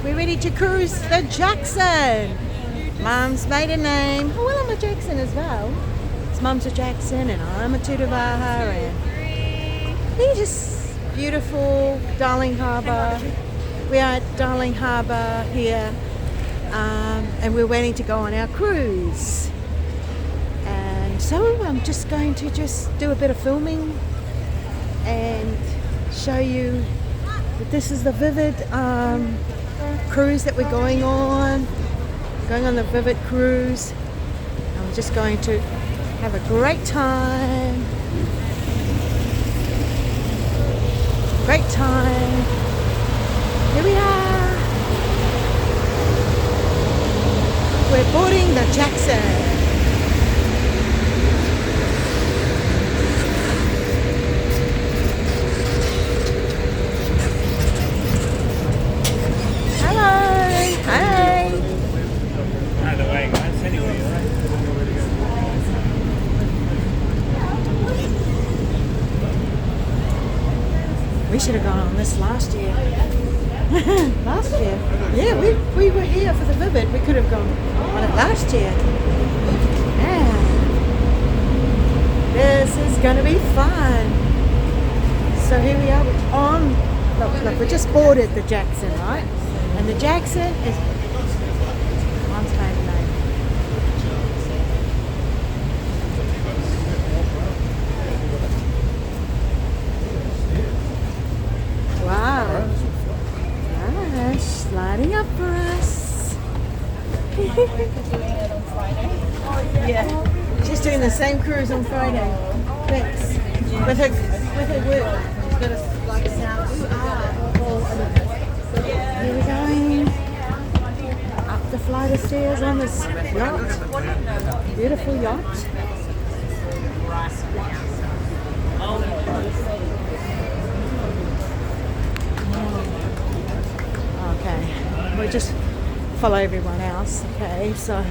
we're ready to cruise the Jackson. Mum's maiden name. Oh, well, I'm a Jackson as well. It's Mum's a Jackson and I'm a Tutavaha, and they're just beautiful. Darling Harbour. We are at Darling Harbour here, and we're waiting to go on our cruise. And so I'm just going to do a bit of filming and show you that this is the Vivid cruise that we're going on. Going on the Vivid cruise. I'm just going to have a great time. Great time. Here we are. We're boarding the Jackson. We should have gone on this last year. Last year? Yeah, we were here for the Vivid. We could have gone on it last year. Yeah. This is going to be fun. So here we are. We're on. Look, we just boarded the Jackson, right? And the Jackson is Mom's maiden name. Wow. Sliding up for us. Yeah. She's doing the same cruise on Friday. Thanks. With her work. She's got a like sound. Here we're going. Up the flight of stairs on this yacht. Beautiful yacht. Okay, we'll just follow everyone else. Okay, so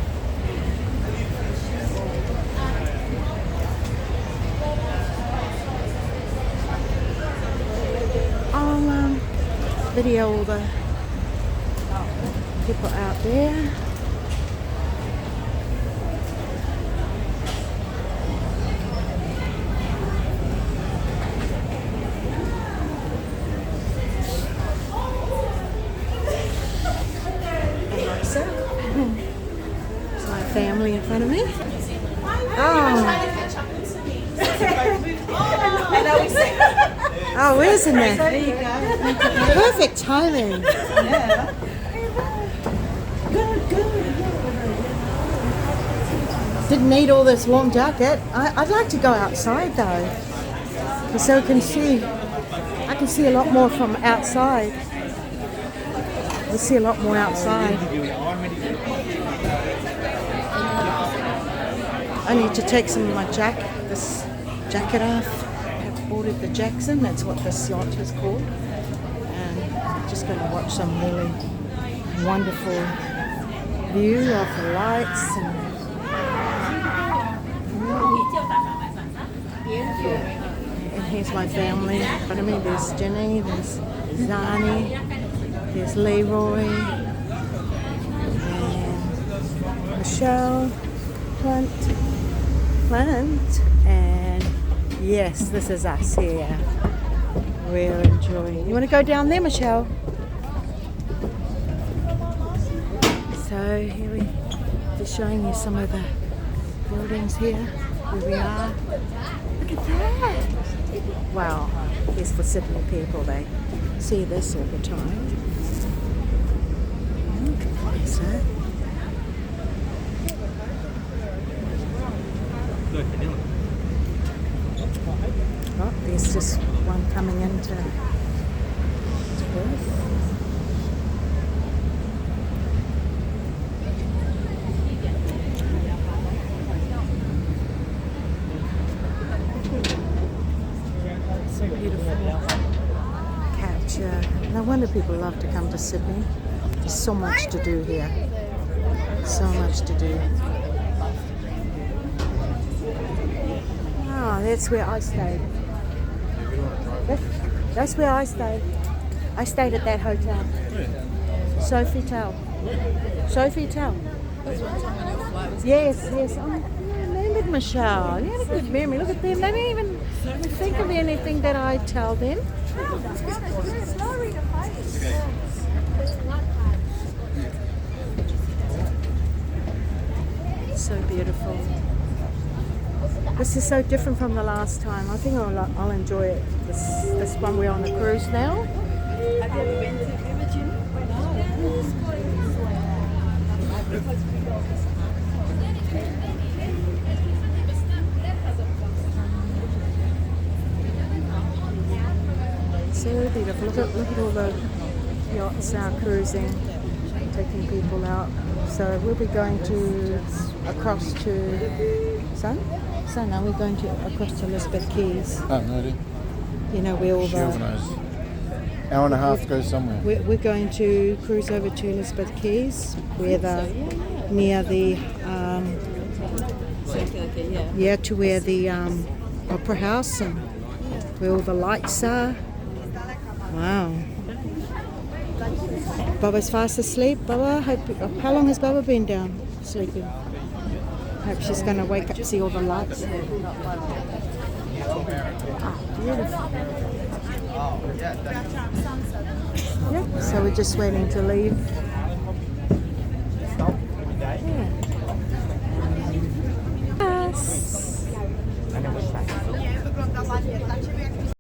I'll video all the people out there. Family in front of me. Oh, isn't it? There you go. Perfect timing. Yeah. Good. Didn't need all this warm jacket. I'd like to go outside though, so I can see a lot more from outside. We see a lot more outside. I need to take some of my this jacket off. I've boarded the Jackson, that's what this yacht is called. And I'm just going to watch some really wonderful view of the lights. And here's my family in front of me. There's Jenny, there's Zani, there's Leroy, and Michelle. Clint, and yes, this is us here. We're enjoying. You want to go down there, Michelle? So here we're just showing you some of the buildings here. Where we are. Look at that! Wow, here's for Sydney people. They see this all the time. So. Oh, there's just one coming into Perth. So beautiful. Capture. No wonder people love to come to Sydney. There's so much to do here. So much to do. That's where I stayed. That's where I stayed. I stayed at that hotel. Sofitel. Sofitel. Yes, yes. I remembered Michelle. You had a good memory. Look at them. They didn't even think of anything that I tell them. So beautiful. This is so different from the last time. I think I'll enjoy it. This one we're on the cruise now. Have you ever been to Virgin? So beautiful. Look at all the yachts out cruising, taking people out. So we'll be going across to Son, are we going across to Elizabeth Quays? Oh, no idea. You know where all She organised. Hour and a half to go somewhere. We're going to cruise over to Elizabeth Quays, where near the to where the Opera House and where all the lights are. Wow. Bubba's fast asleep. Bubba, how long has Bubba been down sleeping? Hope she's going to wake up to see all the lights. Ah, beautiful. Yeah, so we're just waiting to leave. Yeah. Yes.